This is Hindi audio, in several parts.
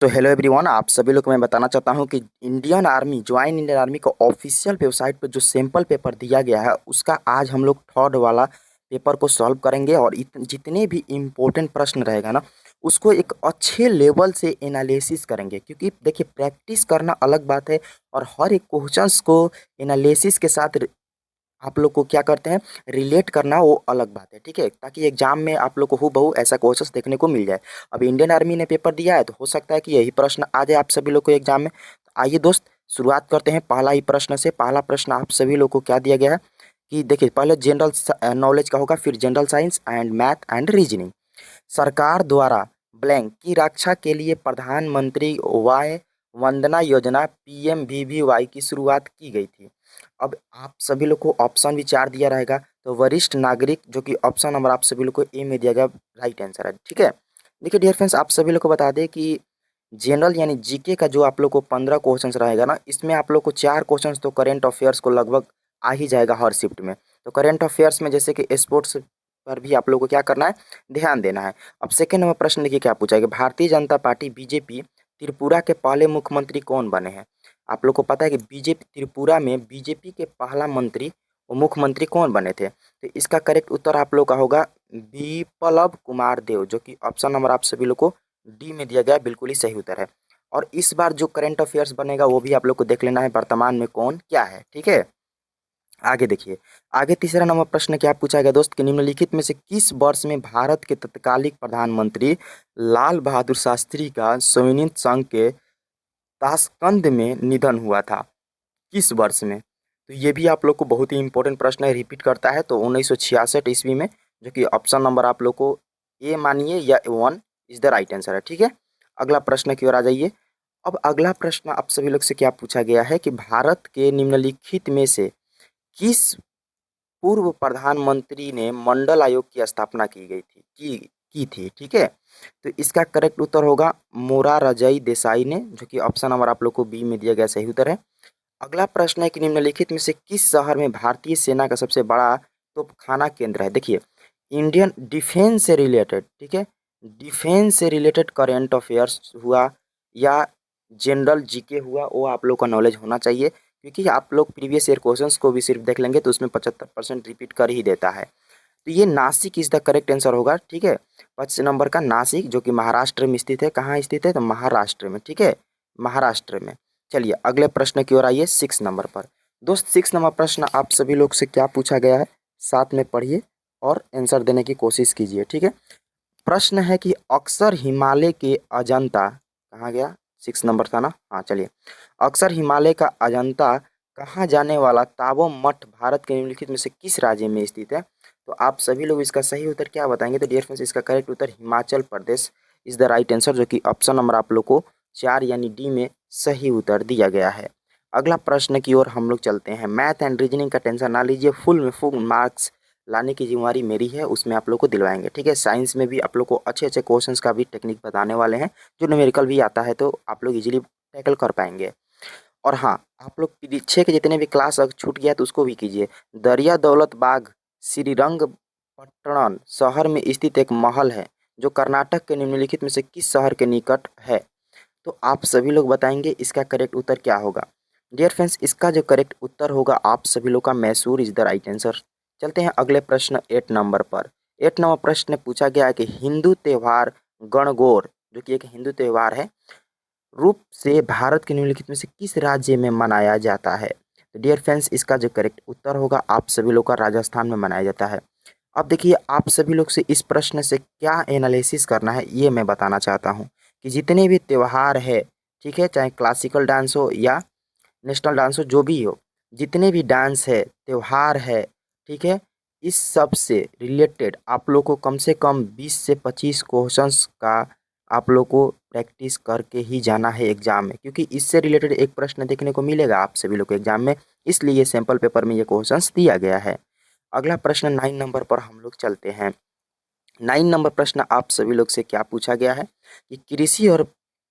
तो हेलो एवरीवन, आप सभी लोग को मैं बताना चाहता हूं कि ज्वाइन इंडियन आर्मी का ऑफिशियल वेबसाइट पर जो सैंपल पेपर दिया गया है उसका आज हम लोग थर्ड वाला पेपर को सॉल्व करेंगे। और जितने भी इम्पोर्टेंट प्रश्न रहेगा ना उसको एक अच्छे लेवल से एनालिसिस करेंगे, क्योंकि देखिए प्रैक्टिस करना अलग बात है और हर एक क्वेश्चंस को एनालिसिस के साथ आप लोग को क्या करते हैं रिलेट करना, वो अलग बात है। ठीक है, ताकि एग्जाम में आप लोग को हूबहू ऐसा क्वेश्चंस देखने को मिल जाए। अब इंडियन आर्मी ने पेपर दिया है तो हो सकता है कि यही प्रश्न आ जाए आप सभी लोग को एग्जाम में। तो आइए दोस्त, शुरुआत करते हैं पहला ही प्रश्न से। पहला प्रश्न आप सभी लोग को क्या दिया गया है कि देखिए, पहले जनरल नॉलेज का होगा, फिर general science and math and reasoning. सरकार द्वारा ब्लैंक की रक्षा के लिए प्रधानमंत्री वाय वंदना योजना पीएमवीवीवाई की शुरुआत की गई थी। अब आप सभी लोग को ऑप्शन भी चार दिया रहेगा, तो वरिष्ठ नागरिक, जो कि ऑप्शन नंबर आप सभी लोग को ए में दिया गया, राइट आंसर है। ठीक है, देखिए डियर फ्रेंड्स, आप सभी लोग को बता दें कि जनरल यानी जीके का जो आप लोग को 15 क्वेश्चंस रहेगा ना, इसमें आप लोग को चार क्वेश्चंस तो करेंट अफेयर्स को लगभग आ ही जाएगा हर शिफ्ट में। तो करेंट अफेयर्स में जैसे कि स्पोर्ट्स पर भी आप लोग को क्या करना है, ध्यान देना है। अब सेकेंड नंबर प्रश्न देखिए क्या पूछा गया, भारतीय जनता पार्टी बीजेपी त्रिपुरा के पहले मुख्यमंत्री कौन बने हैं। आप लोग को पता है कि बीजेपी त्रिपुरा में बीजेपी के पहला मंत्री और मुख्यमंत्री कौन बने थे। तो इसका करेक्ट उत्तर आप लोग का होगा बिप्लब कुमार देव, जो कि ऑप्शन नंबर आप सभी लोग को डी में दिया गया, बिल्कुल ही सही उत्तर है। और इस बार जो करंट अफेयर्स बनेगा वो भी आप लोग को देख लेना है, वर्तमान में कौन क्या है। ठीक है, आगे देखिए। आगे तीसरा नंबर प्रश्न क्या पूछा गया दोस्त कि निम्नलिखित में से किस वर्ष में भारत के तत्कालीन प्रधानमंत्री लाल बहादुर शास्त्री का सोविनित संघ के ताशकंद में निधन हुआ था, किस वर्ष में। तो ये भी आप लोग को बहुत ही इंपॉर्टेंट प्रश्न है, रिपीट करता है। तो 1966 ईस्वी में, जो कि ऑप्शन नंबर आप लोग को ए मानिए या one is the right answer है। ठीक है, अगला प्रश्न की ओर आ जाइए। अब अगला प्रश्न आप सभी लोग से क्या पूछा गया है कि भारत के निम्नलिखित में से किस पूर्व प्रधानमंत्री ने मंडल आयोग की स्थापना की गई थी की थी। ठीक है, तो इसका करेक्ट उत्तर होगा मोरारजई देसाई ने, जो कि ऑप्शन नंबर आप लोग को बी में दिया गया सही उत्तर है। अगला प्रश्न है कि निम्नलिखित में से किस शहर में भारतीय सेना का सबसे बड़ा तोपखाना केंद्र है। देखिए, इंडियन डिफेंस से रिलेटेड, ठीक है, डिफेंस से रिलेटेड करेंट अफेयर्स हुआ या जनरल जीके हुआ, वो आप लोग का नॉलेज होना चाहिए, क्योंकि आप लोग प्रीवियस ईयर क्वेश्चंस को भी सिर्फ देख लेंगे तो उसमें 75% रिपीट कर ही देता है। तो ये Nashik is the correct answer होगा। ठीक है, 5 नंबर का नासिक, जो कि महाराष्ट्र में स्थित है। कहाँ स्थित है, तो महाराष्ट्र में। ठीक है, महाराष्ट्र में। चलिए अगले प्रश्न की ओर आइए, 6 नंबर पर। दोस्त 6 नंबर प्रश्न आप सभी लोग से क्या पूछा गया है, साथ में पढ़िए और आंसर देने की कोशिश कीजिए। ठीक है, प्रश्न है कि अक्सर हिमालय के अजंता, कहाँ गया, 6 नंबर था ना, हाँ चलिए। अक्सर हिमालय का अजंता कहाँ जाने वाला ताबो मठ भारत के निम्नलिखित में से किस राज्य में स्थित है। तो आप सभी लोग इसका सही उत्तर क्या बताएंगे। तो डियर फ्रेंड्स, इसका correct Uttar Himachal Pradesh is the right answer, जो कि ऑप्शन नंबर आप लोग को 4 यानी डी में सही उत्तर दिया गया है। अगला प्रश्न की ओर हम लोग चलते हैं। मैथ एंड रीजनिंग का टेंशन ना लीजिए, फुल मार्क्स लाने की जिम्मेवारी मेरी है, उसमें आप लोग को दिलवाएंगे। ठीक है, साइंस में भी आप लोग को अच्छे अच्छे क्वेश्चंस का भी टेक्निक बताने वाले हैं, जो न्यूमेरिकल भी आता है तो आप लोग इजीली टैकल कर पाएंगे। और हाँ, आप लोग पीछे के जितने भी क्लास अगर छूट गया तो उसको भी कीजिए। दरिया दौलत बाग श्रीरंगपट्टणम शहर में स्थित एक महल है जो कर्नाटक के निम्नलिखित में से किस शहर के निकट है। तो आप सभी लोग बताएंगे इसका करेक्ट उत्तर क्या होगा। डियर फ्रेंड्स, इसका जो करेक्ट उत्तर होगा आप सभी लोग का Mysore is the right answer. चलते हैं अगले प्रश्न 8 नंबर पर। 8 नंबर प्रश्न पूछा गया है कि हिंदू त्यौहार गणगौर, जो कि एक हिंदू त्यौहार है, रूप से भारत के निम्नलिखित में से किस राज्य में मनाया जाता है। तो डियर फ्रेंड्स, इसका जो करेक्ट उत्तर होगा आप सभी लोग का राजस्थान में मनाया जाता है। अब देखिए, आप सभी लोग से इस प्रश्न से क्या एनालिसिस करना है ये मैं बताना चाहता हूँ कि जितने भी त्यौहार है, ठीक है, चाहे क्लासिकल डांस हो या नेशनल डांस हो, जो भी हो, जितने भी डांस है, त्यौहार है, ठीक है, इस सब से रिलेटेड आप लोग को कम से कम 20 से 25 क्वेश्चंस का आप लोग को प्रैक्टिस करके ही जाना है एग्जाम में, क्योंकि इससे रिलेटेड एक प्रश्न देखने को मिलेगा आप सभी लोग को एग्जाम में, इसलिए सैम्पल पेपर में ये क्वेश्चंस दिया गया है। अगला प्रश्न 9 नंबर पर हम लोग चलते हैं। 9 नंबर प्रश्न आप सभी लोग से क्या पूछा गया है कि कृषि और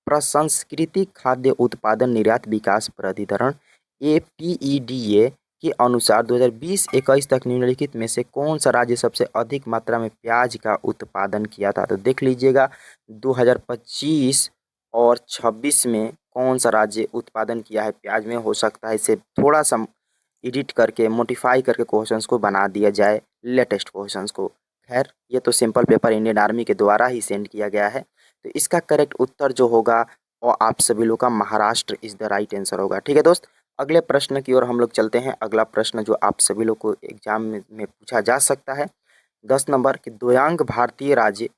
प्रसंस्कृतिक खाद्य उत्पादन निर्यात विकास प्राधिकरण APEDA के अनुसार 2020-21 तक निम्नलिखित में से कौन सा राज्य सबसे अधिक मात्रा में प्याज का उत्पादन किया था। तो देख लीजिएगा, 2025 और 26 में कौन सा राज्य उत्पादन किया है प्याज में। हो सकता है इसे थोड़ा सा एडिट करके मॉडिफाई करके क्वेश्चंस को बना दिया जाए लेटेस्ट क्वेश्चंस को। खैर ये तो सिंपल पेपर इंडियन आर्मी के द्वारा ही सेंड किया गया है। तो इसका करेक्ट उत्तर जो होगा और आप सभी लोग का Maharashtra is the right answer होगा। ठीक है दोस्त, अगले प्रश्न की ओर हम लोग चलते हैं। अगला प्रश्न जो आप सभी लोग को एग्जाम में पूछा जा सकता है 10 नंबर कि दोयांग भारतीय राज्य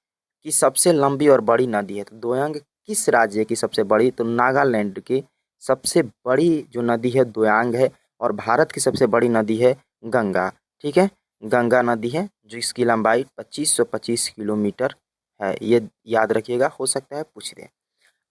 की सबसे लंबी और बड़ी नदी है। तो दोयांग किस राज्य की सबसे बड़ी, तो नागालैंड की सबसे बड़ी जो नदी है दोयांग है। और भारत की सबसे बड़ी नदी है गंगा। ठीक है, गंगा नदी है जिसकी लंबाई 2525 किलोमीटर है, ये याद रखिएगा, हो सकता है पूछ दें।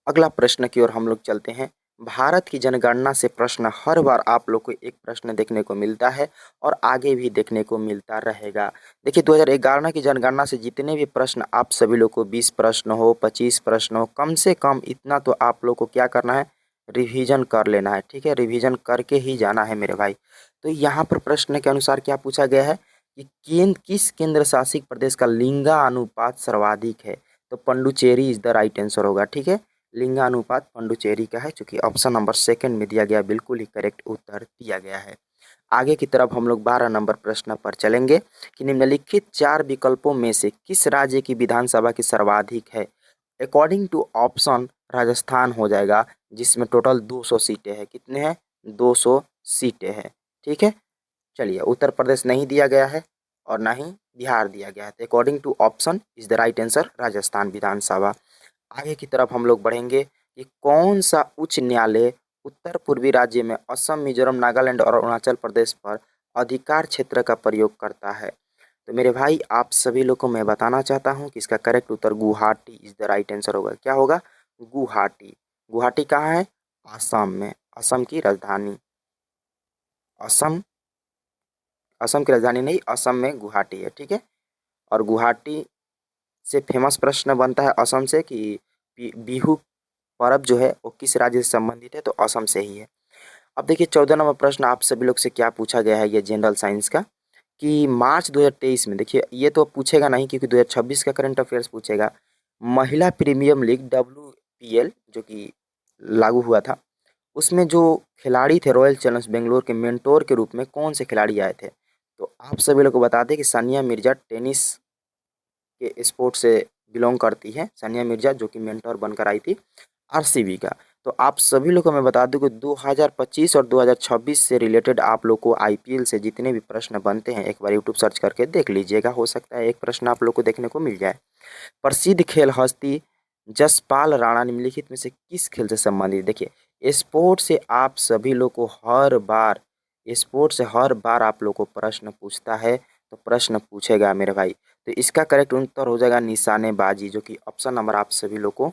अगला प्रश्न की ओर हम लोग चलते हैं। भारत की जनगणना से प्रश्न हर बार आप लोग को एक प्रश्न देखने को मिलता है और आगे भी देखने को मिलता रहेगा। देखिए 2011 की जनगणना से जितने भी प्रश्न आप सभी लोग को 20 प्रश्न हो 25 प्रश्न हो, कम से कम इतना तो आप लोग को क्या करना है, रिवीजन कर लेना है। ठीक है, रिवीजन करके ही जाना है मेरे भाई। तो यहाँ पर प्रश्न के अनुसार क्या पूछा गया है कि किस केंद्र शासित प्रदेश का लिंगानुपात सर्वाधिक है। तो Puducherry is the right answer होगा। ठीक है, लिंगानुपात पंडुचेरी का है, चूंकि ऑप्शन नंबर सेकंड में दिया गया बिल्कुल ही करेक्ट उत्तर दिया गया है। आगे की तरफ हम लोग 12 नंबर प्रश्न पर चलेंगे कि निम्नलिखित 4 विकल्पों में से किस राज्य की विधानसभा की सर्वाधिक है। अकॉर्डिंग टू ऑप्शन राजस्थान हो जाएगा जिसमें टोटल 200 सीटें हैं। कितने हैं, 200 सीटें हैं। ठीक है, चलिए उत्तर प्रदेश नहीं दिया गया है और ना ही बिहार दिया गया है। तो according to option is the right answer Rajasthan विधानसभा। आगे की तरफ हम लोग बढ़ेंगे कि कौन सा उच्च न्यायालय उत्तर पूर्वी राज्य में असम, मिजोरम, नागालैंड और अरुणाचल प्रदेश पर अधिकार क्षेत्र का प्रयोग करता है। तो मेरे भाई आप सभी लोग को मैं बताना चाहता हूँ कि इसका correct Uttar Guwahati is the right answer होगा। क्या होगा, गुवाहाटी। गुवाहाटी कहाँ है, असम में, असम की राजधानी, असम, असम की राजधानी नहीं, असम में गुवाहाटी है। ठीक है, और गुवाहाटी से फेमस प्रश्न बनता है असम से कि बिहू पर्व जो है वो किस राज्य से संबंधित है, तो असम से ही है। अब देखिए 14 नंबर प्रश्न आप सभी लोग से क्या पूछा गया है, ये जनरल साइंस का कि मार्च 2023 में, देखिए ये तो पूछेगा नहीं क्योंकि 2026 का करंट अफेयर्स पूछेगा। महिला प्रीमियम लीग WPL जो कि लागू हुआ था, उसमें जो खिलाड़ी थे रॉयल चैलेंजर्स बेंगलोर के मेंटोर के रूप में कौन से खिलाड़ी आए थे। तो आप सभी लोग को बता दें कि सानिया मिर्जा टेनिस के स्पोर्ट से बिलोंग करती है। सानिया मिर्जा जो कि मेंटोर बनकर आई थी RCB का। तो आप सभी लोग को मैं बता दूं कि 2025 और 2026 से रिलेटेड आप लोग को IPL से जितने भी प्रश्न बनते हैं एक बार यूट्यूब सर्च करके देख लीजिएगा, हो सकता है एक प्रश्न आप लोग को देखने को मिल जाए। प्रसिद्ध खेल हस्ती जसपाल राणा निम्नलिखित में से किस खेल से संबंधित। देखिए स्पोर्ट से आप सभी लोग को हर बार, स्पोर्ट से हर बार आप लोग को प्रश्न पूछता है, तो प्रश्न पूछेगा मेरे भाई। तो इसका करेक्ट उत्तर हो जाएगा निशानेबाजी, जो कि ऑप्शन नंबर आप सभी लोग को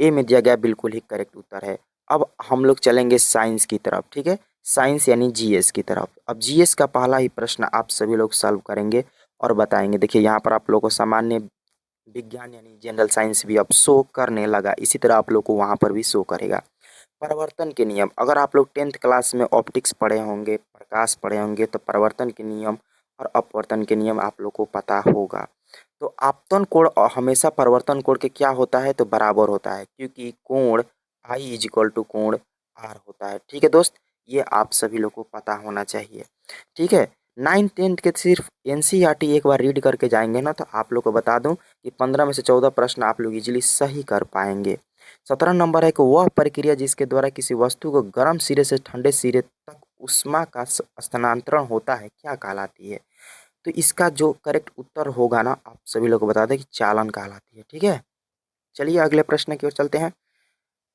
ए में दिया गया बिल्कुल ही करेक्ट उत्तर है। अब हम लोग चलेंगे साइंस की तरफ। ठीक है, साइंस यानी GS की तरफ। अब GS का पहला ही प्रश्न आप सभी लोग सॉल्व करेंगे और बताएंगे। देखिए यहाँ पर आप लोग को सामान्य विज्ञान यानी जनरल साइंस भी अब शो करने लगा, इसी तरह आप लोग को वहाँ पर भी शो करेगा। परिवर्तन के नियम, अगर आप लोग 10th क्लास में ऑप्टिक्स पढ़े होंगे, प्रकाश पढ़े होंगे, तो परिवर्तन के नियम और अपवर्तन के नियम आप लोग को पता होगा। तो आपतन कोण हमेशा परिवर्तन कोण के क्या होता है, तो बराबर होता है, क्योंकि कोण I इज इक्वल टू कोण R होता है। ठीक है दोस्त, ये आप सभी लोग को पता होना चाहिए। ठीक है, 9th 10th के सिर्फ NCERT एक बार रीड करके जाएंगे ना, तो आप लोग को बता दूं कि 15 में से 14 प्रश्न आप लोग इजीली सही कर पाएंगे। 17 नंबर है कि वह प्रक्रिया जिसके द्वारा किसी वस्तु को गर्म सिरे से ठंडे सिरे तक उष्मा का स्थानांतरण होता है क्या कहलाती है। तो इसका जो करेक्ट उत्तर होगा ना, आप सभी लोग को बता दें कि चालन कहलाती है। ठीक है, चलिए अगले प्रश्न की ओर चलते हैं।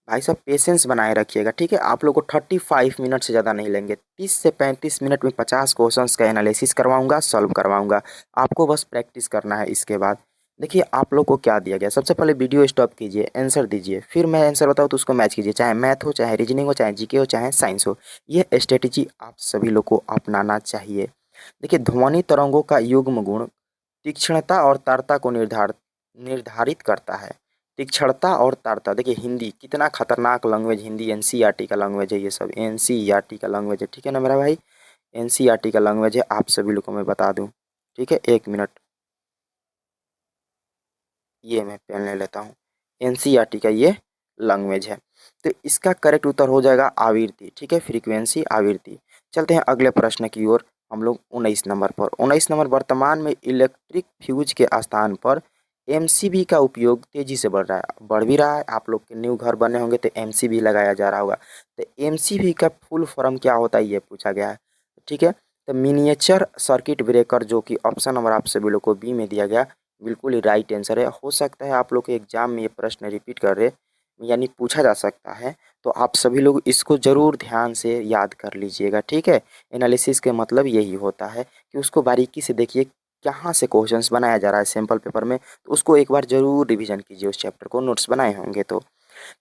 भाई साहब पेशेंस बनाए रखिएगा। ठीक है, आप लोग को 35 मिनट से ज़्यादा नहीं लेंगे, 30 से 35 मिनट में 50 क्वेश्चंस का एनालिसिस करवाऊंगा, सॉल्व करवाऊंगा। आपको बस प्रैक्टिस करना है। इसके बाद देखिए आप लोग को क्या दिया गया, सबसे पहले वीडियो स्टॉप कीजिए, आंसर दीजिए, फिर मैं आंसर बताऊँ तो उसको मैच कीजिए, चाहे मैथ हो, चाहे रीजनिंग हो, चाहे GK हो, चाहे साइंस हो। ये स्ट्रेटेजी आप सभी लोग को अपनाना चाहिए। देखिए ध्वनि तरंगों का युग्म गुण तीक्ष्णता और तारता को निर्धारित करता है। तीक्ष्णता और तारता, देखिए हिंदी कितना खतरनाक लैंग्वेज, हिंदी NCERT का लैंग्वेज है, ये सब NCERT का लैंग्वेज है। ठीक है ना मेरा भाई, NCERT का लैंग्वेज है, आप सभी लोग को मैं बता दूं। ठीक है, 1 मिनट, ये मैं पेन ले लेता हूँ। NCERT का ये लैंग्वेज है। तो इसका करेक्ट उत्तर हो जाएगा आवृत्ति, ठीक है, फ्रीक्वेंसी आवृत्ति। चलते हैं अगले प्रश्न की ओर हम लोग 19 नंबर पर। 19 नंबर, वर्तमान में इलेक्ट्रिक फ्यूज के स्थान पर एमसीबी का उपयोग तेजी से बढ़ रहा है, बढ़ भी रहा है। आप लोग के न्यू घर बने होंगे तो एमसीबी लगाया जा रहा होगा। तो एमसीबी का फुल फॉर्म क्या होता है ये पूछा गया है, ठीक है। तो मिनिएचर सर्किट ब्रेकर, जो कि ऑप्शन नंबर आप सभी लोग को बी में दिया गया, बिल्कुल ही राइट आंसर है। हो सकता है आप लोग के एग्जाम में ये प्रश्न रिपीट कर रहे यानी पूछा जा सकता है, तो आप सभी लोग इसको ज़रूर ध्यान से याद कर लीजिएगा, ठीक है। एनालिसिस के मतलब यही होता है कि उसको बारीकी से देखिए कहाँ से क्वेश्चंस बनाया जा रहा है सैम्पल पेपर में, तो उसको एक बार ज़रूर रिवीजन कीजिए उस चैप्टर को, नोट्स बनाए होंगे तो।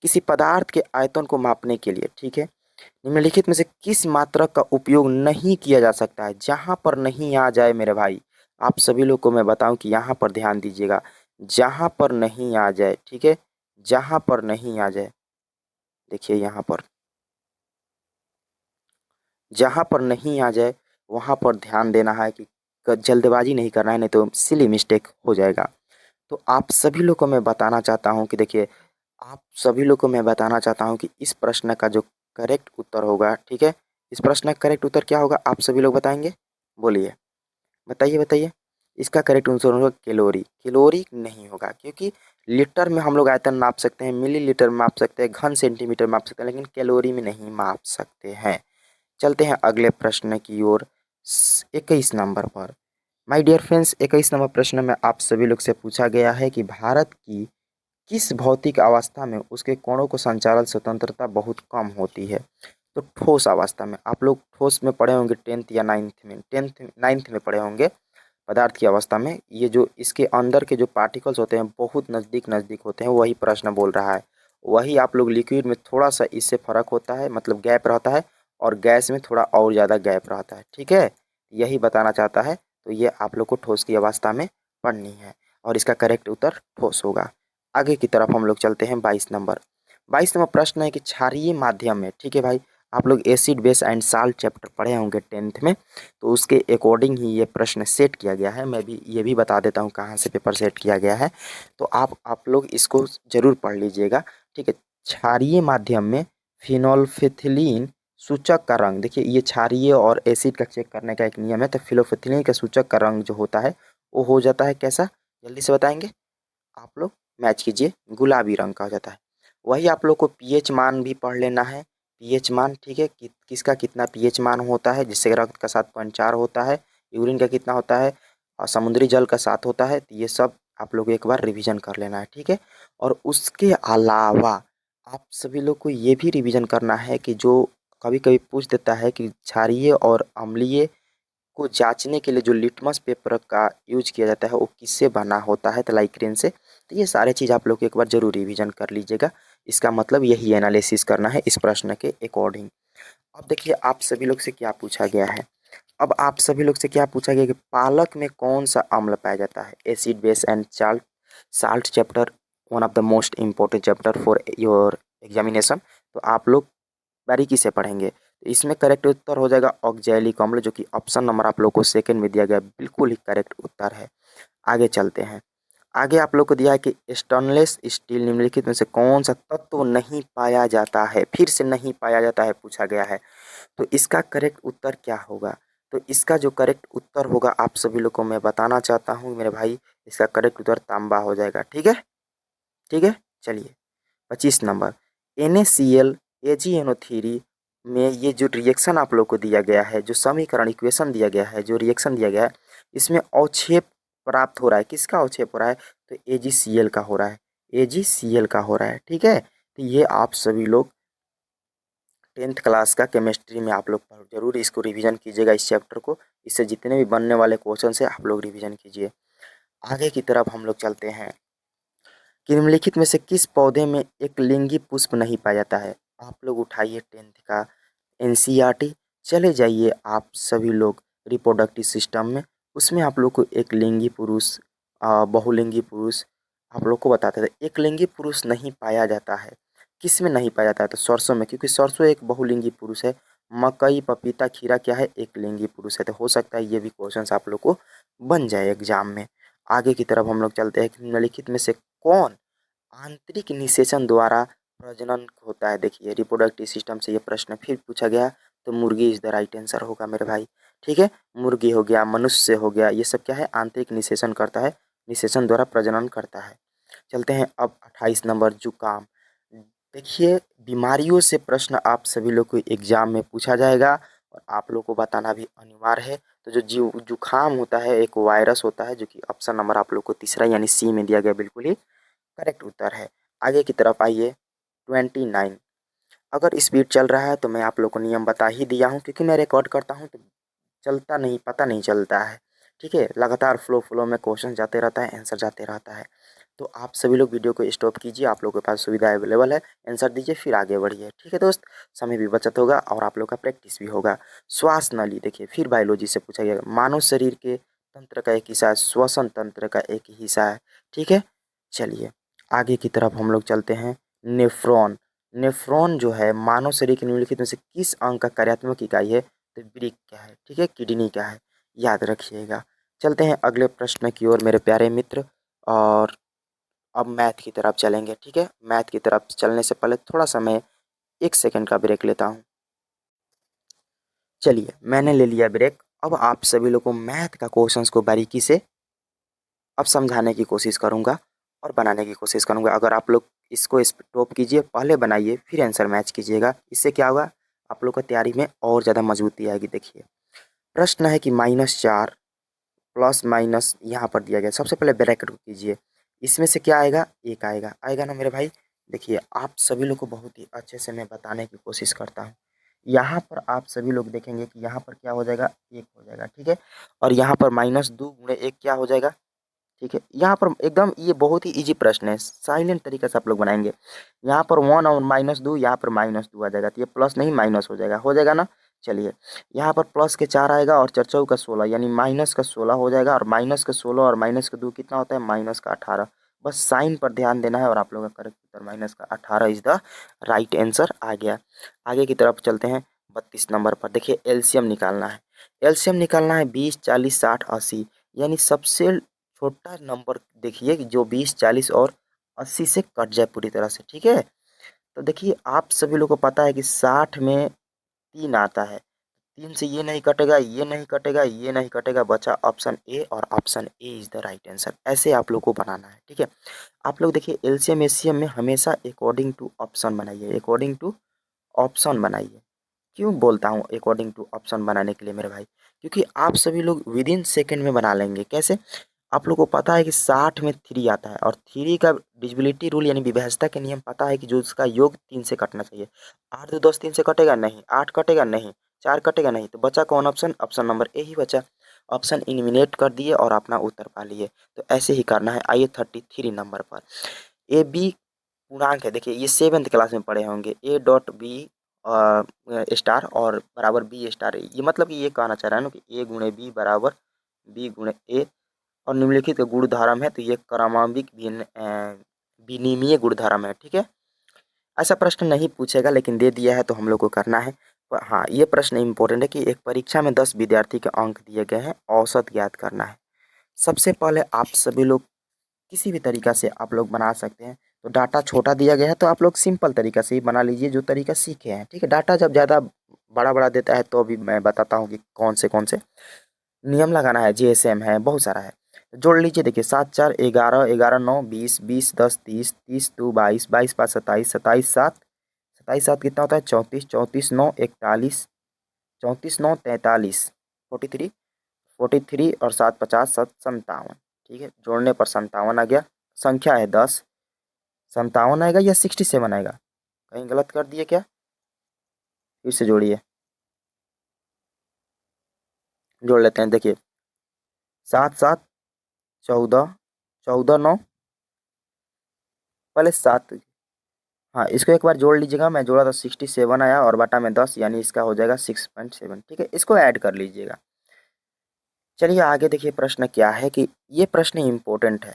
किसी पदार्थ के आयतन को मापने के लिए, ठीक है, निम्नलिखित में से किस मात्रक का उपयोग नहीं किया जा सकता है। जहाँ पर नहीं आ जाए मेरे भाई, आप सभी लोग को मैं बताऊं कि यहाँ पर ध्यान दीजिएगा, जहाँ पर नहीं आ जाए, ठीक है, जहाँ पर नहीं आ जाए, देखिए यहाँ पर जहाँ पर नहीं आ जाए वहाँ पर ध्यान देना है कि जल्दबाजी नहीं करना है, नहीं तो सिली मिस्टेक हो जाएगा। तो आप सभी लोग को मैं बताना चाहता हूँ कि देखिए, आप सभी लोग को मैं बताना चाहता हूँ कि इस प्रश्न का जो करेक्ट उत्तर होगा, ठीक है, इस प्रश्न का करेक्ट उत्तर क्या होगा आप सभी लोग बताएंगे, बोलिए, बताइए बताइए। इसका करेक्ट आंसर होगा कैलोरी। कैलोरी नहीं होगा, क्योंकि लीटर में हम लोग आयतन माप सकते हैं, मिलीलीटर माप सकते हैं, घन सेंटीमीटर माप सकते हैं, लेकिन कैलोरी में नहीं माप सकते हैं। चलते हैं अगले प्रश्न की ओर 21 नंबर पर। माय डियर फ्रेंड्स, 21 नंबर प्रश्न में आप सभी लोग से पूछा गया है कि भारत की किस भौतिक अवस्था में उसके कोणों को संचालन स्वतंत्रता बहुत कम होती है। तो ठोस अवस्था में, आप लोग ठोस में पढ़े होंगे 10th या 9th में, 10th 9th में पढ़े होंगे। पदार्थ की अवस्था में ये जो इसके अंदर के जो पार्टिकल्स होते हैं बहुत नज़दीक नज़दीक होते हैं, वही प्रश्न बोल रहा है। वही आप लोग लिक्विड में थोड़ा सा इससे फ़र्क होता है, मतलब गैप रहता है, और गैस में थोड़ा और ज़्यादा गैप रहता है, ठीक है। यही बताना चाहता है, तो ये आप लोग को ठोस की अवस्था में पढ़नी है, और इसका करेक्ट उत्तर ठोस होगा। आगे की तरफ हम लोग चलते हैं 22 नंबर। 22 नंबर प्रश्न है कि क्षारीय माध्यम में, ठीक है भाई, आप लोग acid base and salt chapter पढ़े होंगे 10th में, तो उसके अकॉर्डिंग ही ये प्रश्न सेट किया गया है। मैं भी ये भी बता देता हूँ कहाँ से पेपर सेट किया गया है, तो आप लोग इसको ज़रूर पढ़ लीजिएगा, ठीक है। क्षारीय माध्यम में फिनोल्फिथिलीन सूचक का रंग, देखिए ये क्षारीय और एसिड का चेक करने का एक नियम है, तो फिनोल्फिथिलीन का सूचक का रंग जो होता है वो हो जाता है कैसा, जल्दी से बताएंगे आप लोग, मैच कीजिए, गुलाबी रंग का हो जाता है। वही आप लोग को पीएच मान भी पढ़ लेना है, पीएच मान, ठीक है, किसका कितना पीएच मान होता है, जिससे रक्त का 7.4 होता है, यूरिन का कितना होता है, और समुद्री जल का 7 होता है। तो ये सब आप लोग एक बार रिवीजन कर लेना है, ठीक है। और उसके अलावा आप सभी लोग को ये भी रिवीजन करना है कि जो कभी कभी पूछ देता है कि क्षारीय और अम्लीय को जांचने के लिए जो लिटमस पेपर का यूज किया जाता है वो किससे बना होता है, तो लाइक्रेन से। तो ये सारे चीज़ आप लोग एक बार जरूर रिवीजन कर लीजिएगा, इसका मतलब यही एनालिसिस करना है इस प्रश्न के अकॉर्डिंग। अब देखिए आप सभी लोग से क्या पूछा गया है, अब आप सभी लोग से क्या पूछा गया कि पालक में कौन सा अम्ल पाया जाता है। Acid base and salt, salt chapter one of the most important chapter for your examination, तो आप लोग बारीकी से पढ़ेंगे। तो इसमें करेक्ट उत्तर हो जाएगा ऑक्जेलिक अम्ल, जो कि ऑप्शन नंबर आप लोग को सेकंड में दिया गया, बिल्कुल ही करेक्ट उत्तर है। आगे चलते हैं। आगे आप लोग को दिया है कि स्टेनलेस स्टील निम्नलिखित में से कौन सा तत्व नहीं पाया जाता है, फिर से नहीं पाया जाता है पूछा गया है, तो इसका करेक्ट उत्तर क्या होगा। तो इसका जो करेक्ट उत्तर होगा आप सभी लोग को मैं बताना चाहता हूँ मेरे भाई, इसका करेक्ट उत्तर तांबा हो जाएगा, ठीक है, ठीक है। चलिए 25 नंबर, NaCl AgNO3 में ये जो रिएक्शन आप लोग को दिया गया है, जो समीकरण इक्वेशन दिया गया है, जो रिएक्शन दिया गया है, इसमें अवक्षेप प्राप्त हो रहा है, किसका अवक्षेप हो रहा है, तो AgCl का हो रहा है, AgCl का हो रहा है, ठीक है। तो ये आप सभी लोग 10th क्लास का केमिस्ट्री में आप लोग जरूर इसको रिवीजन कीजिएगा, इस चैप्टर को, इससे जितने भी बनने वाले क्वेश्चन है आप लोग रिवीजन कीजिए। आगे की तरफ हम लोग चलते हैं कि निम्नलिखित में से किस पौधे में एक लिंगी पुष्प नहीं पाया जाता है। आप लोग उठाइए 10th का एनसीईआरटी, चले जाइए आप सभी लोग रिप्रोडक्टिव सिस्टम में, उसमें आप लोग को एक लिंगी पुरुष, बहुलिंगी पुरुष आप लोग को बताते थे। एक लिंगी पुरुष नहीं पाया जाता है, किस में नहीं पाया जाता है, तो सरसों में, क्योंकि सरसों एक बहुलिंगी पुरुष है। मकई पपीता खीरा क्या है, एक लिंगी पुरुष है। तो हो सकता है ये भी क्वेश्चन आप लोग को बन जाए एग्जाम में। आगे की तरफ हम लोग चलते हैं कि निम्नलिखित में से कौन आंतरिक निषेचन द्वारा प्रजनन होता है। देखिए रिप्रोडक्टिव सिस्टम से ये प्रश्न फिर पूछा गया, तो मुर्गी इज द राइट आंसर होगा मेरे भाई। ठीक है, मुर्गी हो गया, मनुष्य हो गया, ये सब क्या है, आंतरिक निषेचन करता है, निषेचन द्वारा प्रजनन करता है। चलते हैं अब 28 नंबर, जुकाम। देखिए बीमारियों से प्रश्न आप सभी लोग को एग्जाम में पूछा जाएगा और आप लोग को बताना भी अनिवार्य है। तो जो जुखाम होता है एक वायरस होता है, जो कि ऑप्शन नंबर आप लोग को तीसरा यानी सी में दिया गया, बिल्कुल ही करेक्ट उत्तर है। आगे की तरफ आइए, 29। अगर स्पीड चल रहा है तो मैं आप लोग को नियम बता ही दिया हूँ, क्योंकि मैं रिकॉर्ड करता हूँ तो चलता नहीं, पता नहीं चलता है। ठीक है, लगातार फ्लो में क्वेश्चन जाते रहता है, आंसर जाते रहता है। तो आप सभी लोग वीडियो को स्टॉप कीजिए, आप लोगों के पास सुविधा अवेलेबल है, आंसर दीजिए फिर आगे बढ़िए। ठीक है दोस्त, समय भी बचत होगा और आप लोग का प्रैक्टिस भी होगा। श्वास नली, देखिए फिर बायोलॉजी से पूछा गया, मानव शरीर के तंत्र का एक हिस्सा है, श्वसन तंत्र का एक हिस्सा है। ठीक है, चलिए आगे की तरफ हम लोग चलते हैं। नेफ्रॉन, नेफ्रॉन जो है मानव शरीर के निम्नलिखित में से किस अंग का कार्यात्मक इकाई है, तो ब्रिक क्या है, ठीक है, किडनी क्या है, याद रखिएगा। चलते हैं अगले प्रश्न की ओर मेरे प्यारे मित्र, और अब मैथ की तरफ चलेंगे। ठीक है, मैथ की तरफ चलने से पहले थोड़ा सा मैं 1 सेकंड का ब्रेक लेता हूँ। चलिए मैंने ले लिया ब्रेक, अब आप सभी लोग को मैथ का क्वेश्चंस को बारीकी से अब समझाने की कोशिश करूँगा और बनाने की कोशिश करूँगा। अगर आप लोग इसको स्टॉप कीजिए, पहले बनाइए फिर आंसर मैच कीजिएगा, इससे क्या होगा, आप लोग को तैयारी में और ज़्यादा मजबूती आएगी। देखिए प्रश्न है कि -4 प्लस माइनस यहाँ पर दिया गया, सबसे पहले ब्रैकेट को कीजिए, इसमें से क्या आएगा, एक आएगा, आएगा ना मेरे भाई। देखिए आप सभी लोग को बहुत ही अच्छे से मैं बताने की कोशिश करता हूँ। यहाँ पर आप सभी लोग देखेंगे कि यहाँ पर क्या हो जाएगा, एक हो जाएगा। ठीक है, और यहाँ पर -2 × 1 क्या हो जाएगा। ठीक है, यहाँ पर एकदम ये बहुत ही इजी प्रश्न है, साइलेंट तरीके से आप लोग बनाएंगे। यहाँ पर 1 और -2, यहाँ पर -2 आ जाएगा, तो ये प्लस नहीं माइनस हो जाएगा ना। चलिए यहाँ पर प्लस के 4 आएगा और 4 का 16 यानी माइनस का 16 हो जाएगा, और माइनस का 16 और माइनस का 2 कितना होता है, माइनस का 18। बस साइन पर ध्यान देना है और आप लोगों का करेक्ट उत्तर माइनस का 18 इज द राइट आंसर आ गया। आगे की तरफ चलते हैं, 32 नंबर पर। देखिए एलसीएम निकालना है, एलसीएम निकालना है 20, 40, 60, 80, यानी सबसे छोटा नंबर देखिए कि जो 20, 40 और 80 से कट जाए पूरी तरह से। ठीक है, तो देखिए आप सभी लोग को पता है कि 60 में 3 आता है, 3 से ये नहीं कटेगा, ये नहीं कटेगा, ये नहीं कटेगा, बचा ऑप्शन ए, और option A is the right answer. ऐसे आप लोग को बनाना है। ठीक है, आप लोग देखिए एलसीएम एससीएम में हमेशा अकॉर्डिंग टू ऑप्शन बनाइए, अकॉर्डिंग टू ऑप्शन बनाइए। क्यों बोलता हूँ अकॉर्डिंग टू ऑप्शन बनाने के लिए मेरे भाई, क्योंकि आप सभी लोग विद इन सेकेंड में बना लेंगे। कैसे, आप लोग को पता है कि 60 में 3 आता है, और 3 का डिविजिबिलिटी रूल यानी विभाज्यता के नियम पता है कि जो उसका योग 3 से कटना चाहिए। 8 2 10 3 से कटेगा नहीं, 8 कटेगा नहीं, 4 कटेगा नहीं, तो बचा कौन ऑप्शन, ऑप्शन नंबर ए ही बचा। ऑप्शन इलिमिनेट कर दिए और अपना उत्तर पा लिए। तो ऐसे ही करना है। आइए 33 नंबर पर, ए बी पूर्णांक है। देखिए ये 7th क्लास में पढ़े होंगे, ए डॉट बी स्टार और बराबर बी स्टार, ये मतलब कि ये कहना चाह रहा है ना कि ए गुणे बी बराबर बी गुणे ए, और निम्नलिखित गुणधर्म है, तो ये क्रमांबिक विनिमय गुणधर्म है। ठीक है, ऐसा प्रश्न नहीं पूछेगा लेकिन दे दिया है तो हम लोग को करना है। पर हाँ ये प्रश्न इम्पोर्टेंट है कि एक परीक्षा में 10 विद्यार्थी के अंक दिए गए हैं, औसत ज्ञात करना है। सबसे पहले आप सभी लोग किसी भी तरीका से आप लोग बना सकते हैं। तो डाटा छोटा दिया गया है तो आप लोग सिंपल तरीका से ही बना लीजिए, जो तरीका सीखे हैं। ठीक है, डाटा जब ज़्यादा बड़ा बड़ा देता है तो अभी मैं बताता हूँ कि कौन से नियम लगाना है, जीएसएम है, बहुत सारा है। तो जोड़ लीजिए, देखिए 7 4 11, 11 9 20, 20 10 30, 30 2 22, 22 5 27, 27 7, 27 7 कितना होता है 34, 34 9 41, 34 9 43, 43, 43 और 7 50 7 57। ठीक है, जोड़ने पर 57 आ गया। संख्या है 10, 57 आएगा या 67 आएगा, कहीं गलत कर दिए क्या, फिर से जोड़िए, जोड़ लेते हैं। देखिए 7 7 14, 14 9, पहले 7, हाँ इसको एक बार जोड़ लीजिएगा, मैं जोड़ा था 67 आया और बटा में 10 यानी इसका हो जाएगा 6.7। ठीक है, इसको ऐड कर लीजिएगा। चलिए आगे देखिए प्रश्न क्या है कि ये प्रश्न इम्पोर्टेंट है।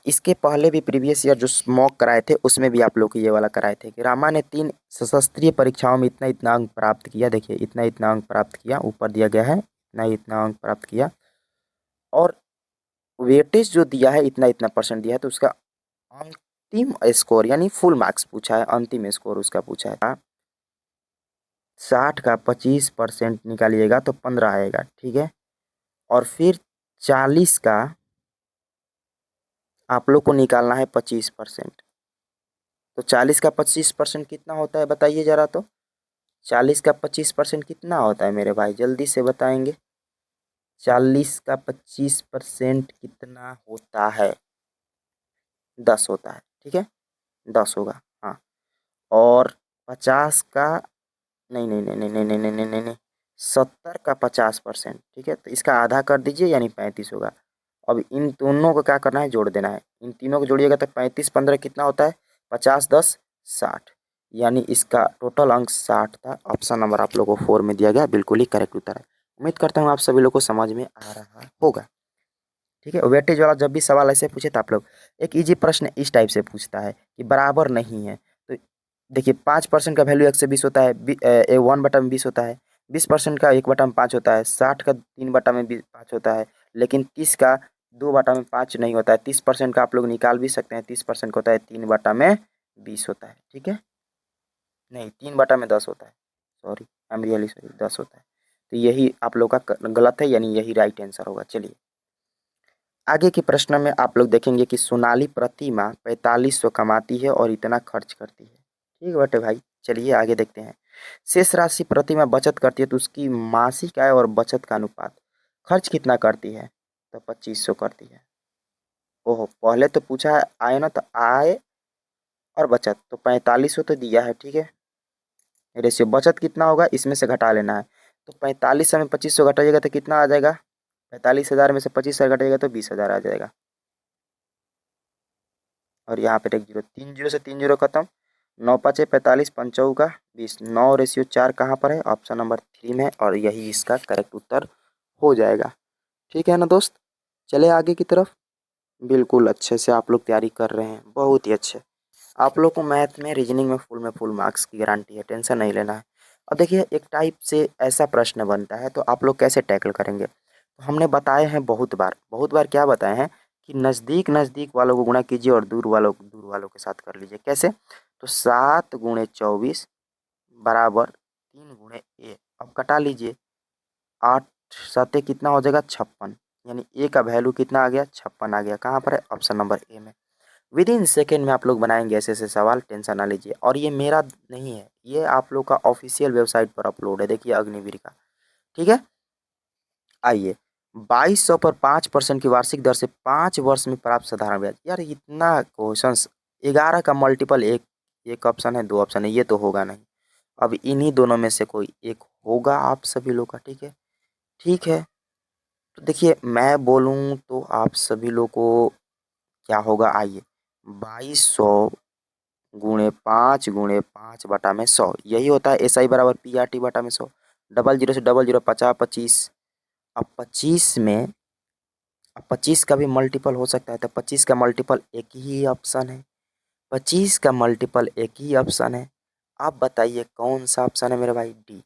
इसके पहले भी प्रीवियस ईयर जो स्मॉक कराए थे उसमें भी आप लोग को ये वाला कराए थे कि रामा ने 3 सशस्त्रीय परीक्षाओं में इतना इतना अंक प्राप्त किया। देखिए इतना इतना अंक प्राप्त किया, ऊपर दिया गया है इतना इतना अंक प्राप्त किया, और वेटेज जो दिया है इतना इतना परसेंट दिया है, तो उसका अंक अंतिम स्कोर यानी फुल मार्क्स पूछा है, अंतिम स्कोर उसका पूछा है। 60 का 25% निकालिएगा तो 15 आएगा, ठीक है। और फिर 40 का आप लोग को निकालना है 25%। तो 40 का 25% कितना होता है बताइए ज़रा तो। 40 का 25% कितना होता है मेरे भाई, जल्दी से बताएंगे। 40 का 25% कितना होता है? 10 होता है, ठीक है, 10 होगा, हाँ। और 50 का, नहीं नहीं नहीं नहीं नहीं नहीं नहीं नहीं नहीं नहीं, 70 का 50%, ठीक है, तो इसका आधा कर दीजिए यानी 35 होगा। अब इन दोनों को क्या करना है, जोड़ देना है। इन तीनों को जोड़िएगा तो 35 15 कितना होता है, 50 10 60, यानी इसका टोटल अंक 60 था। ऑप्शन नंबर आप लोगों को 4 में दिया गया, बिल्कुल ही करेक्ट उत्तर है। उम्मीद करता हूँ आप सभी लोग को समझ में आ रहा होगा, ठीक है। वेटेज वाला जब भी सवाल ऐसे पूछे तो आप लोग, एक इजी प्रश्न इस टाइप से पूछता है कि बराबर नहीं है, तो देखिए 5% का वैल्यू 120 होता है, 1/20 होता है, 20% का 1/5 होता है, 60 का 3/5 होता है, लेकिन 30 का 2/5 नहीं होता है। 30% का आप लोग निकाल भी सकते हैं, 30% का होता है 3/20 होता है, ठीक है, नहीं 3/10 होता है, sorry I am really sorry, 10 होता है। तो यही आप लोग का गलत है, यानी यही राइट आंसर होगा। चलिए आगे के प्रश्न में आप लोग देखेंगे कि सोनाली प्रति माह 4500 कमाती है और इतना खर्च करती है, ठीक बटे भाई। चलिए आगे देखते हैं। शेष राशि प्रति माह बचत करती है, तो उसकी मासिक आय और बचत का अनुपात, खर्च कितना करती है, तो 2500 करती है। ओहो, पहले तो पूछा है आय ना, तो आय और बचत, तो 4500 तो दिया है, ठीक है। रेशियो बचत कितना होगा इसमें से घटा लेना है, तो 4500 में 2500 घटाइएगा तो कितना आ जाएगा, 45,000 में से 25,000 घटाइएगा तो 20,000 आ जाएगा। और यहाँ पे एक जीरो, 3 जीरो से 3 जीरो खत्म, 9 5 45 पंचौ का 20, 9:4 कहाँ पर है, ऑप्शन नंबर 3 में, और यही इसका करेक्ट उत्तर हो जाएगा, ठीक है ना दोस्त। चले आगे की तरफ। बिल्कुल अच्छे से आप लोग तैयारी कर रहे हैं, बहुत ही अच्छे। आप लोग को मैथ में रीजनिंग में फुल मार्क्स की गारंटी है, टेंशन नहीं लेना है। अब देखिए एक टाइप से ऐसा प्रश्न बनता है, तो आप लोग कैसे टैकल करेंगे, तो हमने बताए हैं बहुत बार क्या बताए हैं कि नज़दीक नज़दीक वालों को गुणा कीजिए और दूर वालों के साथ कर लीजिए। कैसे, तो 7 × 24 बराबर 3 × अब कटा लीजिए, 8 7 कितना हो जाएगा 56, यानी ए का वैल्यू कितना आ गया 56 आ गया। कहाँ पर है, ऑप्शन नंबर ए में। विद इन सेकेंड में आप लोग बनाएंगे ऐसे ऐसे सवाल, टेंशन ना लीजिए। और ये मेरा नहीं है, ये आप लोग का ऑफिशियल वेबसाइट पर अपलोड है, देखिए अग्निवीर का, ठीक है। आइए, 2200 पर 5% की वार्षिक दर से 5 वर्ष में प्राप्त साधारण ब्याज, यार इतना क्वेश्चन, 11 का मल्टीपल एक, एक ऑप्शन है 2 ऑप्शन है, ये तो होगा नहीं। अब इन्हीं दोनों में से कोई एक होगा आप सभी लोग का, ठीक है, ठीक है। तो देखिए मैं बोलूँ तो आप सभी लोग को क्या होगा, आइए 2200 × 5 × 5 बटा में 100, यही होता है SI बराबर PRT बटा में 100। डबल जीरो से डबल जीरो 50 25, अब 25 में, अब 25 का भी मल्टीपल हो सकता है, तो 25 का मल्टीपल एक ही ऑप्शन है, 25 का मल्टीपल एक ही ऑप्शन है। आप बताइए कौन सा ऑप्शन है मेरे भाई, डी।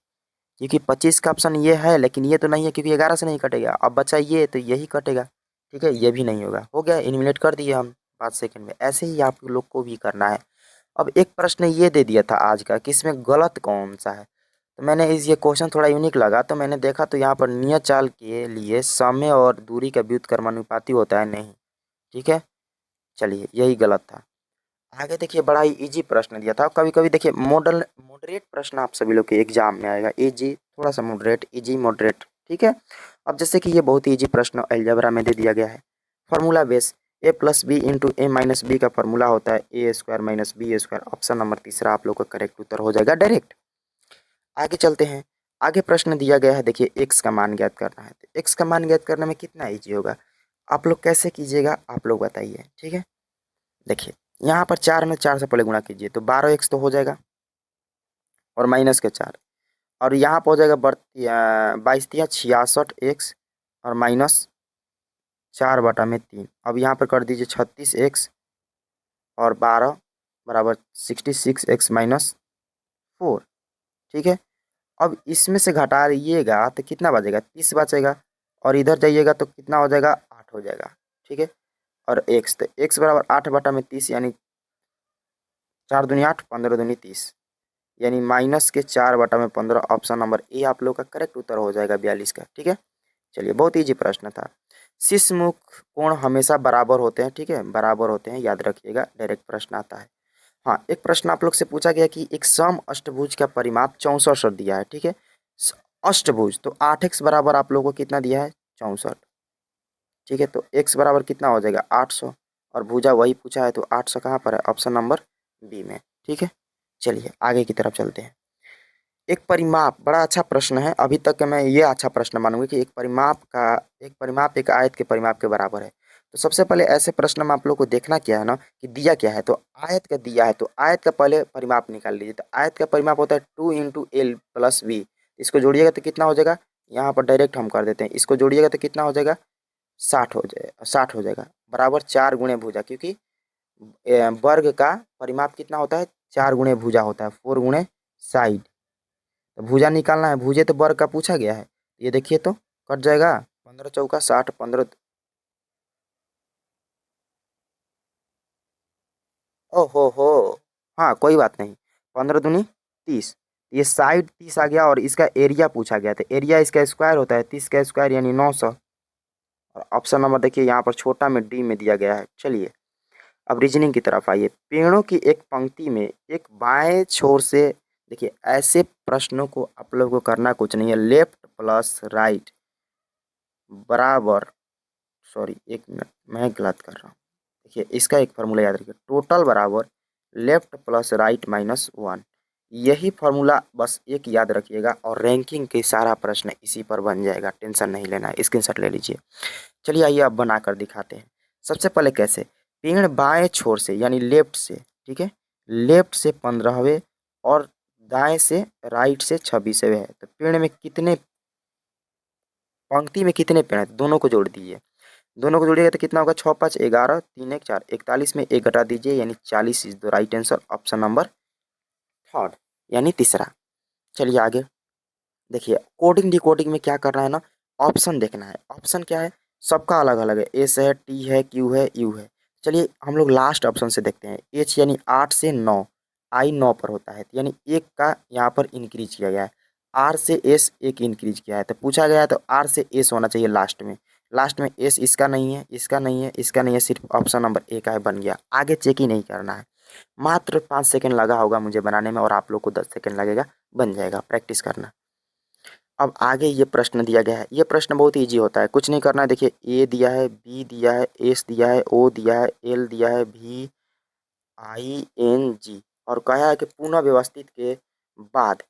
क्योंकि 25 का ऑप्शन ये है, लेकिन ये तो नहीं है क्योंकि 11 से नहीं कटेगा। अब बचा ये, तो यही कटेगा, ठीक है, ये भी नहीं होगा। हो गया, एलिमिनेट कर दिए हम 5 सेकंड में। ऐसे ही आप लोग को भी करना है। अब एक प्रश्न ये दे दिया था आज का कि इसमें गलत कौन सा है, तो मैंने इस ये क्वेश्चन थोड़ा यूनिक लगा, तो मैंने देखा तो यहाँ पर नियत चाल के लिए समय और दूरी का व्युत्क्रमानुपाती होता है, नहीं, ठीक है। चलिए यही गलत था। आगे देखिए बड़ा ही इजी प्रश्न दिया था। कभी कभी देखिए मॉडरेट प्रश्न आप सभी लोग के एग्जाम में आएगा, इजी थोड़ा सा मॉडरेट, इजी मॉडरेट, ठीक है। अब जैसे कि ये बहुत ही इजी प्रश्न अलजेब्रा में दे दिया गया है। फार्मूला बेस A+B × A-B का फार्मूला होता है A² - B²। ऑप्शन नंबर तीसरा आप लोग का करेक्ट उत्तर हो जाएगा डायरेक्ट। आगे चलते हैं। आगे प्रश्न दिया गया है, देखिए एक्स का मान ज्ञात करना है, तो एक्स का मान ज्ञात करने में कितना ईजी होगा, आप लोग कैसे कीजिएगा आप लोग बताइए, ठीक है। देखिए यहाँ पर 4 में 4 से पहले गुणा कीजिए तो 12x तो हो जाएगा, और माइनस के 4, और यहाँ पर हो जाएगा 22×3 = 66x, और -4/3। अब यहाँ पर कर दीजिए 36x, और 12 बराबर 66x - 4, ठीक है। अब इसमें से घटाइएगा तो कितना बचेगा, 30 बचेगा, और इधर जाइएगा तो कितना हो जाएगा 8 हो जाएगा, ठीक है। और x, तो x बराबर 8/30 यानी 4 दूनी 8, 15 दूनी 30, यानी -4/15। ऑप्शन नंबर ए आप लोग का करेक्ट उत्तर हो जाएगा 42 का। ठीक है, चलिए बहुत ईजी प्रश्न था। शीर्षमुख कोण हमेशा बराबर होते हैं, ठीक है, बराबर होते हैं, याद रखिएगा, डायरेक्ट प्रश्न आता है। हाँ, एक प्रश्न आप लोग से पूछा गया कि एक सम अष्टभुज का परिमाप 64 दिया है, ठीक है, अष्टभुज, तो 8x बराबर आप लोगों को कितना दिया है, 64, ठीक है, तो x बराबर कितना हो जाएगा, 800, और भुजा वही पूछा है, तो 800 कहाँ पर है, ऑप्शन नंबर बी में। ठीक है, चलिए आगे की तरफ चलते हैं। एक परिमाप, बड़ा अच्छा प्रश्न है, अभी तक मैं ये अच्छा प्रश्न मानूंगा कि एक परिमाप एक आयत के परिमाप के बराबर है। तो सबसे पहले ऐसे प्रश्न में आप लोग को देखना क्या है ना, कि दिया क्या है, तो आयत का दिया है, तो आयत का पहले परिमाप निकाल लीजिए। तो आयत का परिमाप होता है 2 × L + V, इसको जोड़िएगा तो कितना हो जाएगा, यहाँ पर डायरेक्ट हम कर देते हैं, इसको जोड़िएगा तो कितना हो जाएगा, 60 हो जाएगा, बराबर 4 × भुजा, क्योंकि वर्ग का परिमाप कितना होता है, 4 × भुजा होता है, 4 × साइड। तो भुजा निकालना है, भुजे तो वर्ग का पूछा गया है, ये देखिए तो कट जाएगा, 15 चौका 60, 15, हो, हाँ कोई बात नहीं, 15 दूनी 30, ये साइड 30 आ गया, और इसका एरिया पूछा गया था, एरिया इसका स्क्वायर होता है, 30 का स्क्वायर यानी 900, और ऑप्शन नंबर देखिए यहाँ पर छोटा में डी में दिया गया है। चलिए अब रीजनिंग की तरफ आइए। पेड़ों की एक पंक्ति में एक बाएं छोर से, देखिए ऐसे प्रश्नों को आप लोगों को करना कुछ नहीं है, लेफ्ट प्लस राइट बराबर, सॉरी एक मिनट मैं गलत कर रहा हूँ, देखिए इसका एक फार्मूला याद रखिए, टोटल बराबर लेफ्ट प्लस राइट -1, यही फार्मूला बस एक याद रखिएगा, और रैंकिंग के सारा प्रश्न इसी पर बन जाएगा, टेंशन नहीं लेना है, स्क्रीनशॉट ले लीजिए। चलिए आइए अब बनाकर दिखाते हैं। सबसे पहले कैसे, पेड़ बाएं छोर से यानी लेफ्ट से, ठीक है, लेफ्ट से 15वें और दाएं से राइट से 26वें है, तो पेड़ में कितने, पंक्ति में कितने पेड़ हैं, दोनों को जोड़ दीजिए, दोनों को जोड़िएगा तो कितना होगा, 6 5 11, 3 1 4, 41 में 1 घटा दीजिए, यानी 40 is the right answer, option number third, यानी तीसरा। चलिए आगे देखिए, कोडिंग डिकोडिंग में क्या करना है ना, ऑप्शन देखना है, ऑप्शन क्या है, सबका अलग अलग है, एस है, टी है, क्यू है, यू है। चलिए हम लोग लास्ट ऑप्शन से देखते हैं, एच यानी 8 से 9, आई 9 पर होता है, यानी एक का यहाँ पर इंक्रीज किया गया है, आर से एस एक इंक्रीज किया है, तो पूछा गया है तो आर से एस होना चाहिए लास्ट में, लास्ट में एस इसका नहीं है, इसका नहीं है, इसका नहीं है, सिर्फ ऑप्शन नंबर ए का है, बन गया, आगे चेक ही नहीं करना है। मात्र 5 सेकंड लगा होगा मुझे बनाने में, और आप लोग को 10 सेकंड लगेगा, बन जाएगा, प्रैक्टिस करना। अब आगे ये प्रश्न दिया गया है, ये प्रश्न बहुत इजी होता है, कुछ नहीं करना है, देखिए ए दिया है, बी दिया है, एस दिया है, ओ दिया है, एल दिया है, भी आई एन जी, और कहा है कि पुनः व्यवस्थित के बाद,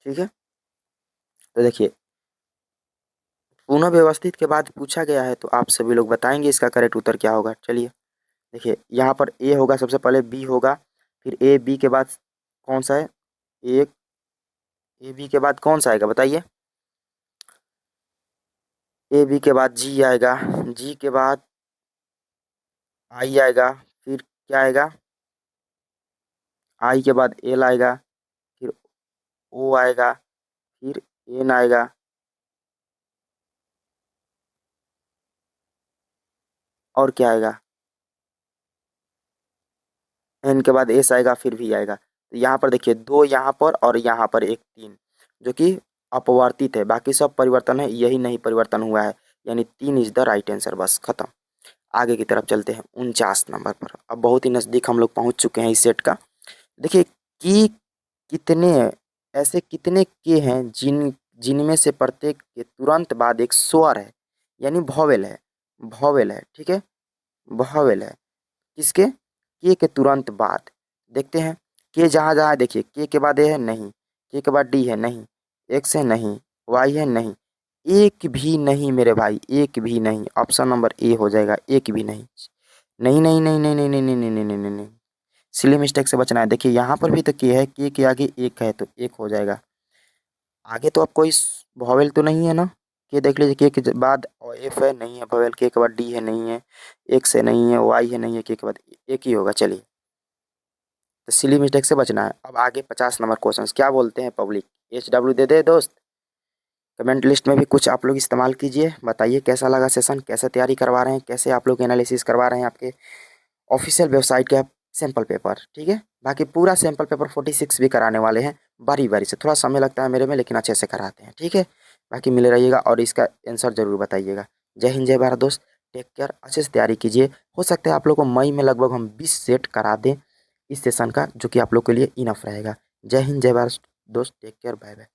ठीक है, तो देखिए पुनः व्यवस्थित के बाद पूछा गया है, तो आप सभी लोग बताएंगे इसका करेक्ट उत्तर क्या होगा। चलिए देखिए यहाँ पर ए होगा सबसे पहले, बी होगा, फिर ए बी के बाद कौन सा है, एक ए बी के बाद कौन सा आएगा बताइए, ए बी के बाद जी आएगा, जी के बाद आई आएगा, फिर क्या आएगा, आई के बाद एल आएगा, फिर ओ आएगा, फिर एन आएगा, और क्या आएगा, एन के बाद एस आएगा, फिर भी आएगा। तो यहाँ पर देखिए दो यहाँ पर और यहाँ पर एक 3, जो कि अपवर्तित है, बाकी सब परिवर्तन है, यही नहीं परिवर्तन हुआ है, यानी 3 इज द राइट आंसर, बस खत्म। आगे की तरफ चलते हैं 49 नंबर पर, अब बहुत ही नज़दीक हम लोग पहुँच चुके हैं इस सेट का। देखिए कि कितने ऐसे कितने के हैं जिनमें से प्रत्येक के तुरंत बाद एक स्वर है, यानी भॉवेल है, भॉवेल है, ठीक है, भॉवेल है, किसके, के तुरंत बाद, देखते हैं, के जहाँ जहाँ देखिए, के बाद ए है नहीं, के बाद डी है नहीं, एक्स है नहीं, वाई है नहीं, एक भी नहीं मेरे भाई, एक भी नहीं, ऑप्शन नंबर ए हो जाएगा, एक भी नहीं, नहीं नहीं नहीं नहीं नहीं नहीं नहीं नहीं नहीं नहीं नहीं नहीं, सिली मिस्टेक से बचना है। देखिए यहाँ पर भी तो के है, के आगे एक है, तो एक हो जाएगा, आगे तो अब कोई भॉवेल तो नहीं है ना, के देख लीजिए, के बाद एफ है नहीं है भॉवेल, के बाद डी है नहीं है, एक्स है नहीं है, वाई है नहीं है, के बाद एक ही होगा। चलिए तो सिली मिस्टेक से बचना है। अब आगे 50 नंबर क्वेश्चन क्या बोलते हैं पब्लिक, HW दे दे दोस्त, कमेंट लिस्ट में भी कुछ आप लोग इस्तेमाल कीजिए, बताइए कैसा लगा सेशन, कैसे तैयारी करवा रहे हैं, कैसे आप लोग एनालिसिस करवा रहे हैं आपके ऑफिशियल वेबसाइट का सैम्पल पेपर, ठीक है। बाकी पूरा सैंपल पेपर 46 भी कराने वाले हैं बारी बारी से। थोड़ा समय लगता है मेरे में, लेकिन अच्छे से कराते हैं, ठीक है। बाकी मिले रहिएगा और इसका आंसर ज़रूर बताइएगा। जय हिंद, जय भारत दोस्त। टेक केयर, अच्छे से तैयारी कीजिए। हो सकता है आप लोग को मई में लगभग हम 20 सेट करा दें इस सेशन का, जो कि आप लोग के लिए इनफ रहेगा। जय हिंद, जय भारत दोस्त। Take care, bye bye.